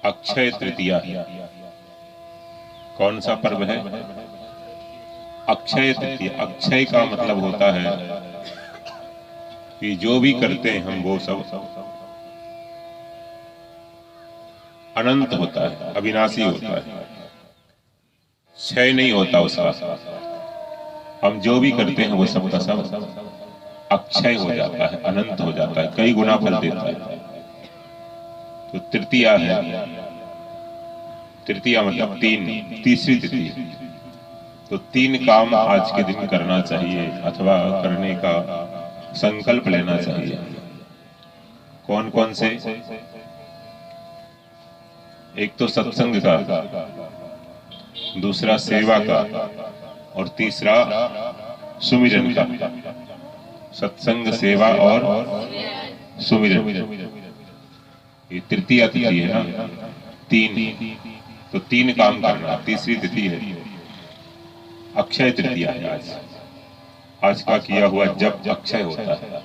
अक्षय तृतीया कौन सा पर्व है? अक्षय तृतीया। अक्षय का मतलब होता है कि जो भी करते हैं हम वो सब अनंत होता है, अविनाशी होता है, क्षय नहीं होता उसका। हम जो भी करते हैं वो सब का सब अक्षय हो जाता है, अनंत हो जाता है, कई गुना फल देता है। तो तृतीया है, तृतीया मतलब तीन, तीसरी तिथि। तो तीन काम आज के दिन करना चाहिए अथवा करने का संकल्प लेना चाहिए। कौन कौन से? एक तो सत्संग का, दूसरा सेवा का और तीसरा सुमिरन का। सत्संग, सेवा और सुमिरन, ये तृतीया तिथि है ना, तीन। तो तीन काम करना, तीसरी तिथि है, अक्षय तृतीया है आज। आज का किया हुआ जप अक्षय होता है,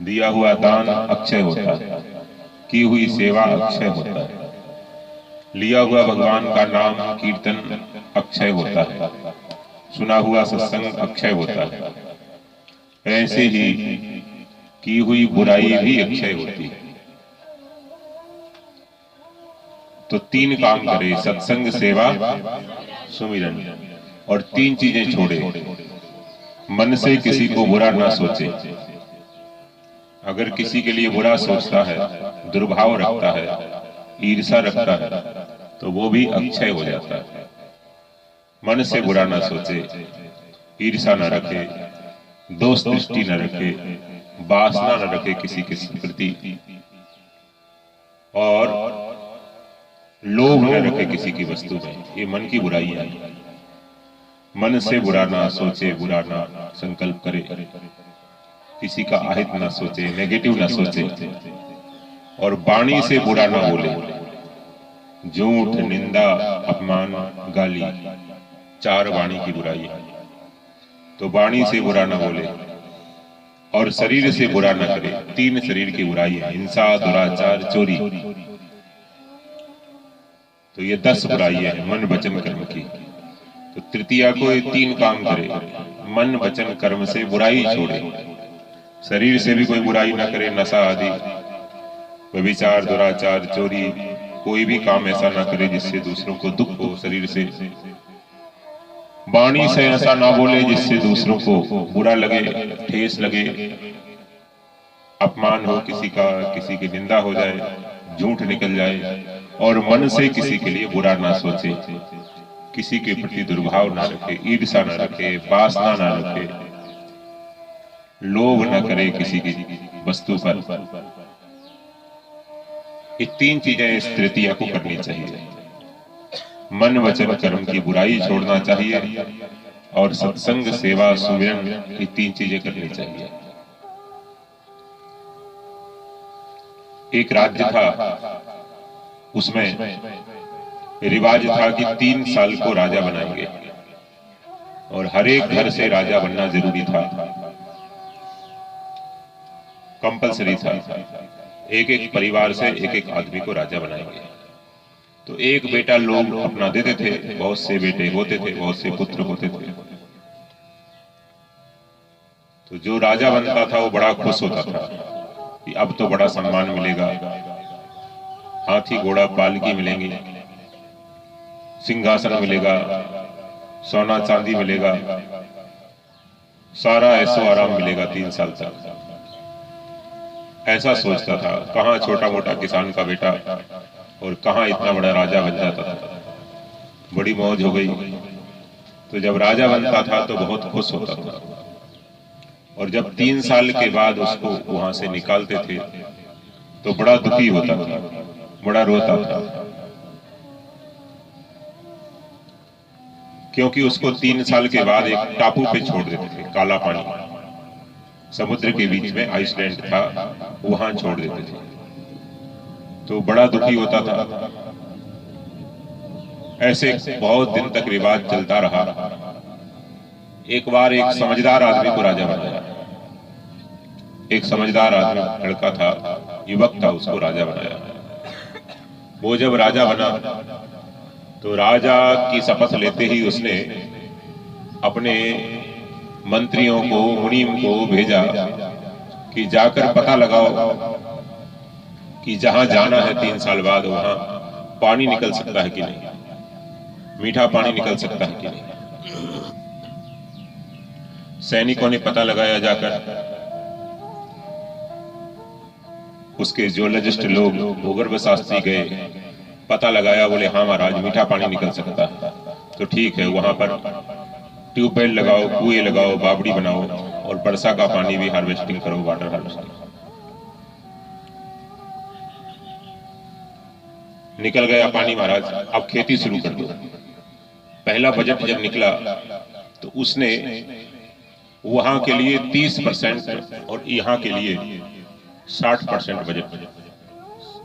दिया हुआ दान अक्षय होता है, की हुई सेवा अक्षय होता है, लिया हुआ भगवान का नाम कीर्तन अक्षय होता है, सुना हुआ सत्संग अक्षय होता है। ऐसे ही की हुई बुराई भी अक्षय होती है। तो तीन काम करे, सत्संग, सेवा, सुमिरन, और तीन चीजें छोड़े। मन से किसी को बुरा ना सोचे। अगर किसी के लिए बुरा सोचता है, दुर्भाव रखता है, ईर्षा रखता है, तो वो भी अक्षय हो जाता है। मन से बुरा ना सोचे, ईर्षा न रखे, दोष दृष्टि न रखे, वासना न रखे किसी के प्रति, और लोभ न रखे किसी की वस्तु में। ये मन की बुराई है। मन से बुरा ना सोचे, बुरा ना संकल्प करे, किसी का अहित ना सोचे, नेगेटिव ना सोचे, और वाणी से बुरा ना बोले। झूठ, निंदा, अपमान, गाली, चार वाणी की बुराई है। तो वाणी से बुरा ना बोले और शरीर से बुरा ना करे। तीन शरीर की बुराई है, हिंसा, दुराचार, चोरी। तो ये 10 बुराई है मन, वचन, कर्म की। तो तृतीया को ये तीन काम करे, मन, वचन, कर्म से बुराई छोड़े। शरीर से भी कोई बुराई ना करे, नशा आदि, व्यभिचार, दुराचार, चोरी, कोई भी काम ऐसा ना करे जिससे दूसरों को दुख हो। शरीर से, वाणी से ऐसा ना बोले जिससे दूसरों को बुरा लगे, ठेस लगे, अपमान हो किसी का, किसी की निंदा हो जाए, झूठ निकल जाए। और मन से किसी के लिए बुरा ना सोचे, किसी के प्रति दुर्भाव ना रखे, ईर्षा ना रखे, वासना ना रखे, लोभ ना करे किसी की वस्तु पर। ये तीन चीजें इस तृतीया को करनी चाहिए। मन, वचन, कर्म की बुराई छोड़ना चाहिए और सत्संग, सेवा, सुमिरन, ये तीन चीजें करनी चाहिए। एक राज्य था, उसमें रिवाज था कि 3 साल को राजा बनाएंगे और हर एक घर से राजा बनना जरूरी था, कंपलसरी था। एक एक परिवार से एक एक आदमी को राजा बनाएंगे। तो एक बेटा लोग अपना देते थे, बहुत से बेटे होते थे, बहुत से पुत्र होते थे। तो जो राजा बनता था वो बड़ा खुश होता था कि अब तो बड़ा सम्मान मिलेगा, हाथी, घोड़ा, पालकी मिलेंगी, सिंहासन मिलेगा, सोना चांदी मिलेगा, सारा ऐसो आराम मिलेगा 3 साल तक। ऐसा सोचता था। कहाँ छोटा मोटा किसान का बेटा और कहाँ इतना बड़ा राजा बन जाता था। बड़ी मौज हो गई। तो जब राजा बनता था तो बहुत खुश होता था, और जब 3 साल के बाद उसको वहां से निकालते थे तो बड़ा दुखी होता था, बड़ा रोता था, क्योंकि उसको 3 साल के बाद एक टापू पे छोड़ देते थे, काला पानी, समुद्र के बीच में आइसलैंड था, वहां छोड़ देते थे। तो बड़ा दुखी होता था। ऐसे बहुत दिन तक रिवाज चलता रहा। एक बार एक समझदार आदमी को राजा बनाया। एक समझदार आदमी, लड़का था, युवक था, उसको राजा बनाया। वो जब राजा बना तो राजा की शपथ लेते ही उसने अपने मंत्रियों को, मुनीम को भेजा कि जाकर पता लगाओ कि जहां जाना है 3 साल बाद वहां पानी निकल सकता है कि नहीं, मीठा पानी निकल सकता है कि नहीं। सैनिकों ने पता लगाया जाकर, उसके जियोलॉजिस्ट लोग, भूगर्भ शास्त्री गए, पता लगाया, बोले हाँ महाराज मीठा पानी निकल सकता है। तो ठीक है, वहां पर ट्यूबवेल लगाओ, कुएं लगाओ, बावड़ी बनाओ और वर्षा का पानी भी हार्वेस्टिंग करो, वाटर हार्वेस्टिंग। निकल गया पानी महाराज, अब खेती शुरू कर दो। पहला बजट जब निकला तो उसने वहां के लिए 30% और यहाँ के लिए 60% बजट,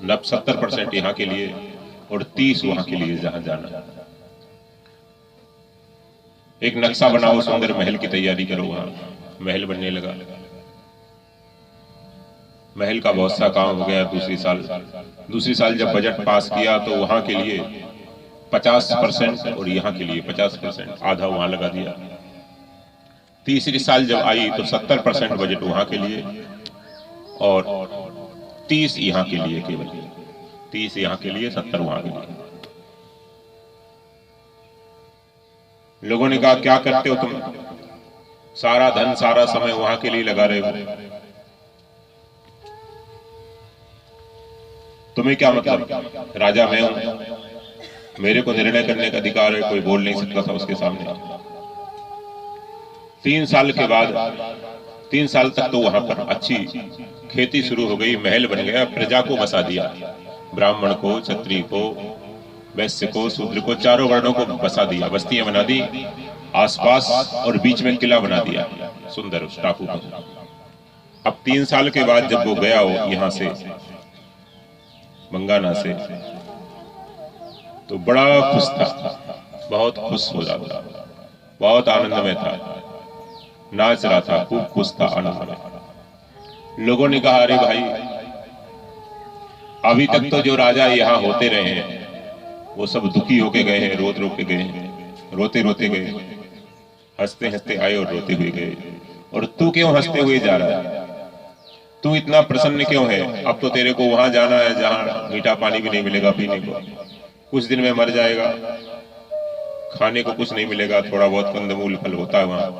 70% यहाँ के लिए और 30 वहां के लिए जहां जाना। एक नक्शा बनाओ, सुंदर महल की तैयारी करो। वहां महल बनने लगा। महल का बहुत सा काम हो गया। दूसरी साल जब बजट पास किया तो वहां के लिए 50% और यहाँ के लिए 50%, आधा वहां लगा दिया। तीसरी साल जब आई तो 70% बजट वहां के लिए और 30 यहाँ के लिए, केवल 30 यहाँ के लिए, 70 वहां के लिए। लोगों ने कहा क्या करते हो तुम, सारा धन सारा समय वहां के लिए लगा रहे हो, तुम्हें क्या मतलब? राजा मैं हूं, मेरे को निर्णय करने का अधिकार है, कोई बोल नहीं सकता था उसके सामने। 3 साल के बाद, 3 साल तक तो वहां पर अच्छी खेती शुरू हो गई, महल बन गया, प्रजा को बसा दिया, ब्राह्मण को, क्षत्रिय को, वैश्य को, शूद्र को, चारों वर्णों को बसा दिया, बस्तियां बना दी आसपास और बीच में किला बना दिया सुंदर उस टापू पर। अब 3 साल के बाद जब वो गया हो यहां से, बंगाना से, तो बड़ा खुश था, बहुत खुश हो रहा था, बहुत आनंद में था, नाच रहा था, खूब खुश था, आनंद में। लोगों ने कहा अरे भाई, अभी तक तो जो राजा यहाँ होते रहे हैं वो सब दुखी होके गए हैं, रोते रोते गए, हंसते हंसते आए और रोते हुए गए, और तू क्यों हंसते हुए जा रहा है? तू इतना प्रसन्न क्यों है? अब तो तेरे को वहां जाना है जहां मीठा पानी भी नहीं मिलेगा पीने को, कुछ दिन में मर जाएगा, खाने को कुछ नहीं मिलेगा, थोड़ा बहुत कंदमूल फल होता है वहां,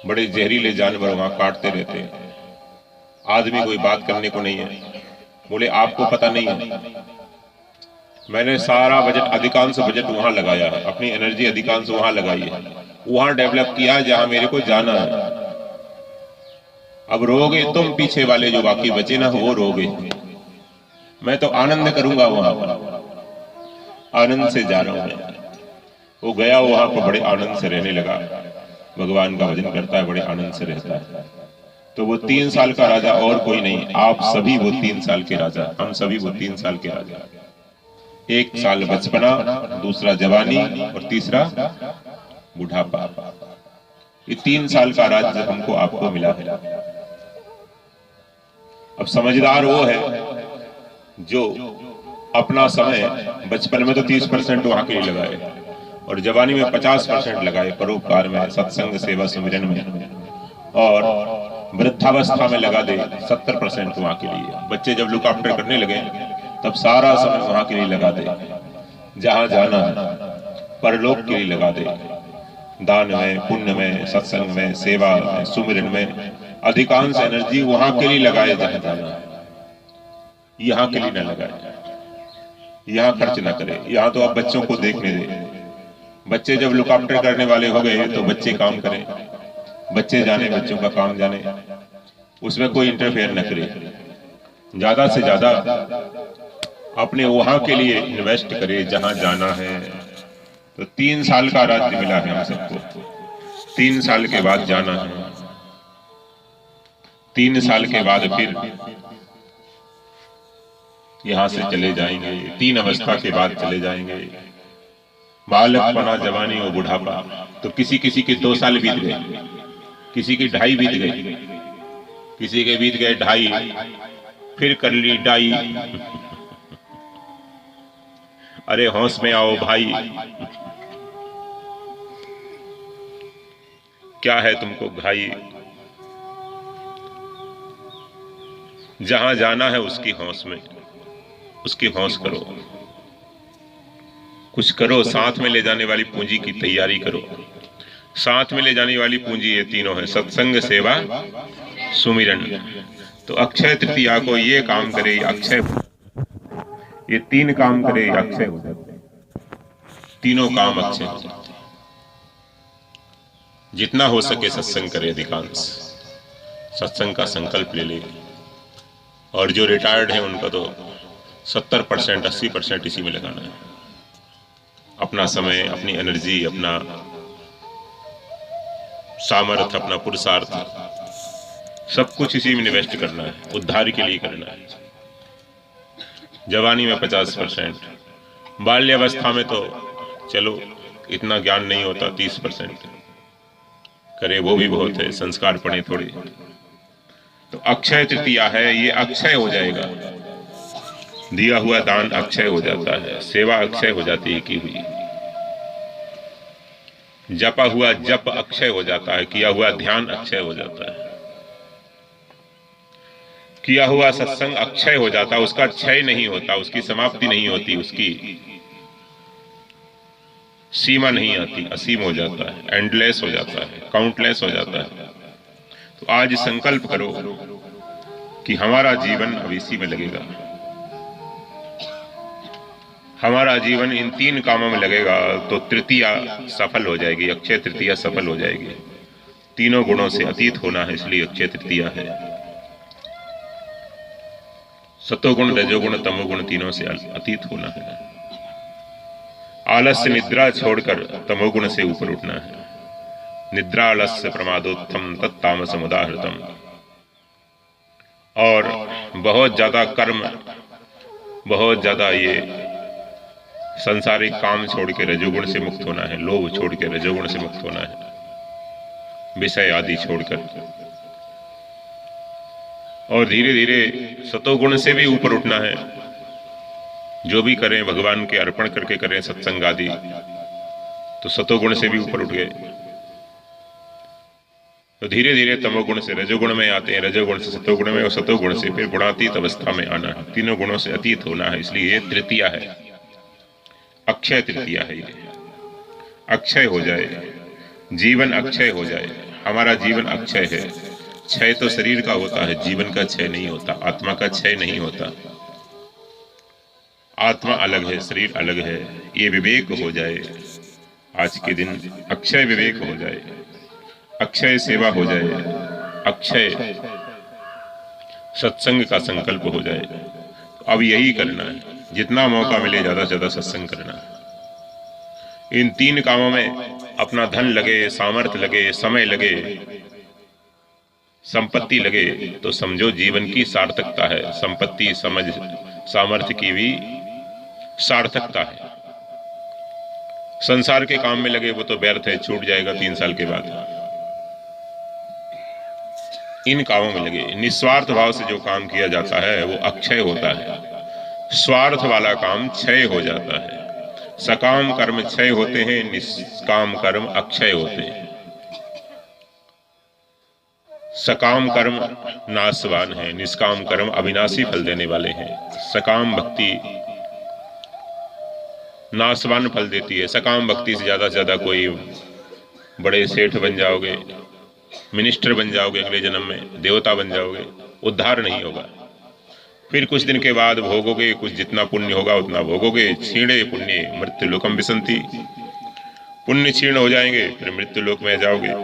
बड़े जहरीले जानवर वहां काटते रहते हैं, आदमी कोई बात करने को नहीं है। बोले आपको पता नहीं है, मैंने सारा बजट, अधिकांश बजट वहां लगाया है, अपनी एनर्जी अधिकांश वहां लगाई है, वहां डेवलप किया जहां मेरे को जाना है। अब रोगे तुम, पीछे वाले जो बाकी बचे ना वो रोगे, मैं तो आनंद करूंगा वहां पर, आनंद से जा रहा हूं मैं। वो गया वहां पर, बड़े आनंद से रहने लगा, भगवान का भजन करता है, बड़े आनंद से रहता है। तो वो 3 साल का राजा और कोई नहीं, आप सभी वो 3 साल के राजा, हम सभी वो 3 साल के राजा। 1 साल बचपना, दूसरा जवानी और तीसरा बुढ़ापा। ये 3 साल का राज्य हमको आपको मिला है। अब समझदार वो है जो अपना समय, बचपन में तो 30% वहां के लिए लगाए और जवानी में 50% लगाए परोपकार में, सत्संग, सेवा, सुमिरन में, और वृद्धावस्था में लगा दे 70% वहां के लिए। बच्चे जब लुक आफ्टर करने लगे तब सारा समय वहां के लिए लगा दे, जहां जाना है परलोक के लिए लगा दे, दान में, पुण्य में, सत्संग में, सेवा में, सुमिरन में अधिकांश एनर्जी वहां के लिए लगाए जहां जाना है, यहाँ के लिए न लगाए, यहाँ खर्च न करे। यहाँ तो आप बच्चों को देखने दे, बच्चे जब लुक आफ्टर करने वाले हो गए तो बच्चे काम करें, बच्चे जाने, बच्चों का काम जाने, उसमें कोई इंटरफेयर न करे, ज्यादा से ज्यादा अपने वहां के लिए इन्वेस्ट करे जहां जाना है। तो 3 साल का राज्य मिला है हम सबको, 3 साल के बाद जाना है, 3 साल के बाद फिर यहां से चले जाएंगे, 3 अवस्था के बाद चले जाएंगे, बालकपना, जवानी और बुढ़ापा। तो किसी किसी के 2 साल बीत गए, किसी के 2.5 बीत गए, किसी के बीत गए 2.5, फिर कर ली 2.5, अरे होश में आओ भाई, क्या है तुमको भाई, जहां जाना है उसकी होश में, उसकी होश करो, कुछ करो, साथ में ले जाने वाली पूंजी की तैयारी करो। साथ में ले जाने वाली पूंजी ये तीनों है, सत्संग, सेवा, सुमिरन। तो अक्षय तृतीया को ये काम करे, अक्षय, ये तीन काम करे, अक्षय हो जाते हैं। तीनों काम अक्षय हो जाते हैं। जितना हो सके सत्संग करे, अधिकांश सत्संग का संकल्प ले ले। और जो रिटायर्ड है उनका तो 70%, 80% इसी में लगाना है। अपना समय, अपनी एनर्जी, अपना सामर्थ्य, अपना पुरुषार्थ, सब कुछ इसी में इन्वेस्ट करना है, उद्धार के लिए करना है। जवानी में 50%, बाल्यावस्था में तो चलो इतना ज्ञान नहीं होता, 30% करे वो भी बहुत है, संस्कार पड़े थोड़े। तो अक्षय तृतीया है, ये अक्षय हो जाएगा। दिया हुआ दान अक्षय हो जाता है, सेवा अक्षय हो जाती है की हुई, जपा हुआ जप अक्षय हो जाता है, किया हुआ ध्यान अक्षय हो जाता है, किया हुआ सत्संग अक्षय हो जाता है। उसका क्षय नहीं होता, उसकी समाप्ति नहीं होती, उसकी सीमा नहीं आती, असीम हो जाता है, एंडलेस हो जाता है, काउंटलेस हो जाता है। तो आज संकल्प करो कि हमारा जीवन अब इसी में लगेगा, हमारा जीवन इन तीन कामों में लगेगा, तो तृतीया सफल हो जाएगी, अक्षय तृतीया सफल हो जाएगी। तीनों गुणों से अतीत होना है, इसलिए अक्षय तृतीया है। सतोगुण, रजोगुण, तमोगुण तीनों से अतीत होना है। आलस्य निद्रा छोड़कर तमोगुण से ऊपर उठना है। निद्रा आलस्य प्रमादोत्थम तत्तामसम उदाहृतम। और बहुत ज्यादा कर्म, बहुत ज्यादा ये संसारिक काम छोड़ के रजोगुण से मुक्त होना है। लोभ छोड़ के रजोगुण से मुक्त होना है, विषय आदि छोड़कर। और धीरे धीरे सतोगुण से भी ऊपर उठना है। जो भी करें भगवान के अर्पण करके करें, सत्संग आदि, तो सतोगुण से भी ऊपर उठ गए। तो धीरे धीरे तमोगुण से रजोगुण में आते हैं, रजोगुण से सतोगुण में, और सतोगुण से फिर गुणातीत अवस्था में आना है। तीनों गुणों से अतीत होना है, इसलिए ये तृतीया है, अक्षय तृतीया है। ये अक्षय हो जाए, जीवन अक्षय हो जाए। हमारा जीवन अक्षय है। क्षय तो शरीर का होता है, जीवन का क्षय नहीं होता, आत्मा का क्षय नहीं होता। आत्मा अलग है, शरीर अलग है। ये विवेक हो जाए, आज के दिन अक्षय विवेक हो जाए, अक्षय सेवा हो जाए, अक्षय सत्संग का संकल्प हो जाए। तो अब यही करना है, जितना मौका मिले ज्यादा से ज्यादा सत्संग करना है। इन तीन कामों में अपना धन लगे, सामर्थ्य लगे, समय लगे, संपत्ति लगे, तो समझो जीवन की सार्थकता है। संपत्ति, समझ, सामर्थ्य की भी सार्थकता है। संसार के काम में लगे वो तो व्यर्थ है, छूट जाएगा 3 साल के बाद। इन कामों में लगे, निस्वार्थ भाव से जो काम किया जाता है वो अक्षय होता है। स्वार्थ वाला काम क्षय हो जाता है। सकाम कर्म क्षय होते हैं, निष्काम कर्म अक्षय होते हैं। सकाम कर्म नाशवान है, निष्काम कर्म अविनाशी फल देने वाले हैं। सकाम भक्ति नाशवान फल देती है। सकाम भक्ति से ज्यादा कोई बड़े सेठ बन जाओगे, मिनिस्टर बन जाओगे, अगले जन्म में देवता बन जाओगे, उद्धार नहीं होगा। फिर कुछ दिन के बाद भोगोगे, कुछ जितना पुण्य होगा उतना भोगोगे। क्षीणे पुण्य मृत्यु लोकम विसंति, पुण्य क्षीण हो जाएंगे, फिर मृत्यु लोक में जाओगे।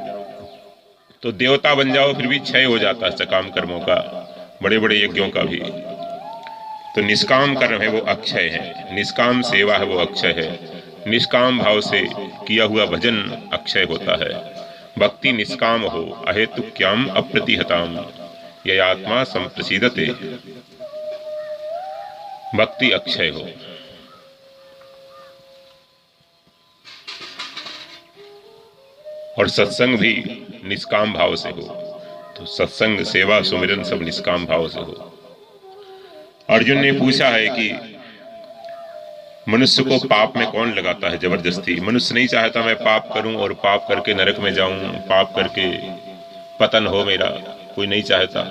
तो देवता बन जाओ, फिर भी क्षय हो जाता है सकाम कर्मों का, बड़े बड़े यज्ञों का भी। तो निष्काम कर्म है वो अक्षय है, निष्काम सेवा है वो अक्षय है। निष्काम भाव से किया हुआ भजन अक्षय होता है। भक्ति निष्काम हो, अहेतुक्याम अप्रतिहताम ययात्मा संप्रसीदते। भक्ति अक्षय हो। और सत्संग भी निष्काम भाव से हो। तो सत्संग, सेवा, सुमिरन सब निष्काम भाव से हो। अर्जुन ने पूछा है कि मनुष्य को पाप में कौन लगाता है जबरदस्ती? मनुष्य नहीं चाहता मैं पाप करूं और पाप करके नरक में जाऊं, पाप करके पतन हो मेरा, कोई नहीं चाहता,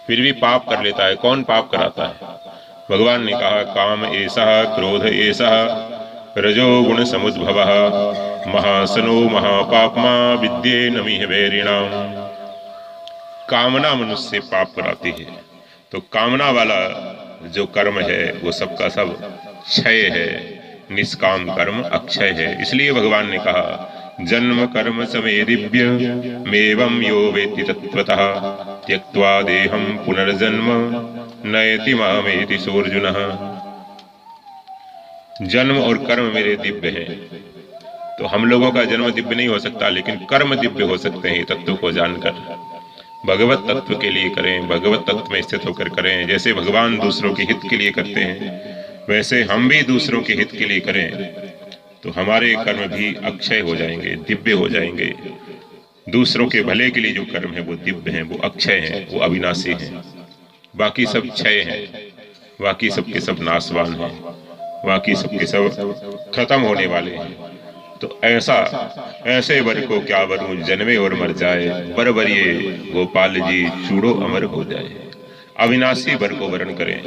फिर भी पाप कर लेता है। कौन पाप कराता है? भगवान ने कहा काम ऐसा, क्रोध ऐसा, रजोगुण समुद्भव, महासनो महापापमा विद्ये नमिह वैरिणाम। कामना मनुष्य से पाप कराती है। तो कामना वाला जो कर्म है वो सबका सब क्षय है, निष्काम कर्म अक्षय है। इसलिए भगवान ने कहा जन्म कर्म समे दिव्य मेवं यो वेत्ति तत्त्वतः त्यक्त्वा देहं पुनर्जन्म नयति मामेति सोऽर्जुनः। जन्म और कर्म मेरे दिव्य हैं। तो हम लोगों का जन्म दिव्य नहीं हो सकता, लेकिन कर्म दिव्य हो सकते हैं तत्व को जानकर। भगवत तत्व के लिए करें, भगवत तत्व में स्थित होकर करें। जैसे भगवान दूसरों के हित के लिए करते हैं, वैसे हम भी दूसरों के हित के लिए करें, तो हमारे कर्म भी अक्षय हो जाएंगे, दिव्य हो जाएंगे। दूसरों के भले के लिए जो कर्म है वो दिव्य हैं, वो अक्षय हैं, वो अविनाशी हैं। बाकी सब क्षय हैं, बाकी सबके सब नाशवान हैं, बाकी सबके सब खत्म होने वाले हैं। तो ऐसे वर को क्या वरूं जन्मे और मर जाए, वर वरिये गोपाल जी चूड़ो अमर हो जाए। अविनाशी वर को वर्ण करें,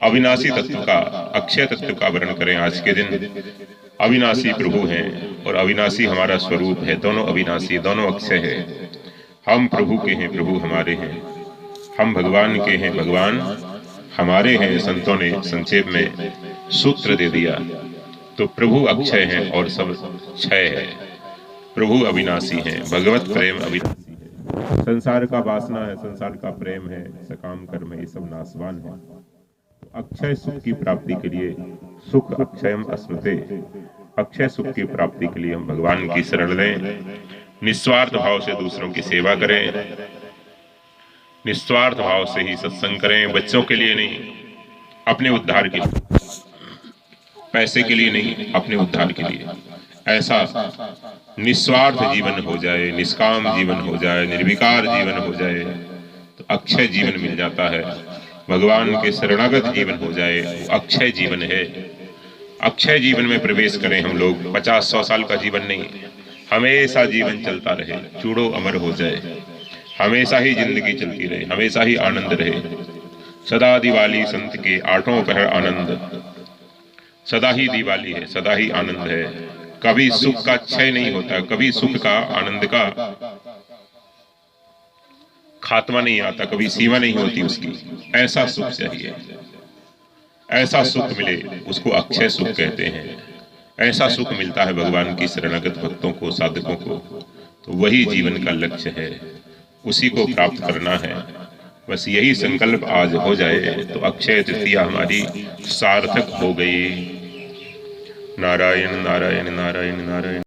अविनाशी तत्व का, अक्षय तत्व का वर्ण करें। आज के दिन अविनाशी प्रभु हैं और अविनाशी हमारा स्वरूप है। दोनों अविनाशी, दोनों अक्षय है। हम प्रभु के हैं, प्रभु हमारे हैं। हम भगवान के हैं, भगवान हमारे हैं। संतों ने संक्षेप में सूत्र दे दिया। तो प्रभु अक्षय हैं और सब क्षय है। प्रभु अविनाशी हैं, भगवत प्रेम अविनाशी है। संसार का वासना है, संसार का प्रेम है, सकाम कर्म है, ये सब नाशवान है। तो अक्षय सुख की प्राप्ति के लिए, सुख अक्षयम अस्मृते, अक्षय सुख की प्राप्ति के लिए हम भगवान की शरण लें। निस्वार्थ भाव से दूसरों की सेवा करें, निस्वार्थ भाव से ही सत्संग करें। बच्चों के लिए नहीं, अपने उद्धार के लिए, पैसे के लिए नहीं, अपने उद्धार के लिए। ऐसा निस्वार्थ जीवन हो जाए, निष्काम जीवन हो जाए, निर्विकार जीवन हो जाए, तो अक्षय जीवन मिल जाता है। भगवान के शरणागत जीवन हो जाए, वो अक्षय जीवन है। अक्षय जीवन में प्रवेश करें हम लोग। 50-100 साल का जीवन नहीं, हमेशा जीवन चलता रहे, चूड़ो अमर हो जाए, हमेशा ही जिंदगी चलती रहे, हमेशा ही आनंद रहे। सदा दिवाली संत के 8 पहर आनंद, सदा ही दिवाली है, सदा ही आनंद है। कभी सुख का क्षय नहीं होता, कभी सुख का, आनंद का खात्मा नहीं आता, कभी सीमा नहीं होती उसकी। ऐसा सुख चाहिए, ऐसा सुख मिले उसको अक्षय सुख कहते हैं। ऐसा सुख मिलता है भगवान की शरणागत भक्तों को, साधकों को। तो वही जीवन का लक्ष्य है, उसी को प्राप्त करना है। बस यही संकल्प आज हो जाए तो अक्षय तृतीया हमारी सार्थक हो गई। नारायण नारायण नारायण नारायण।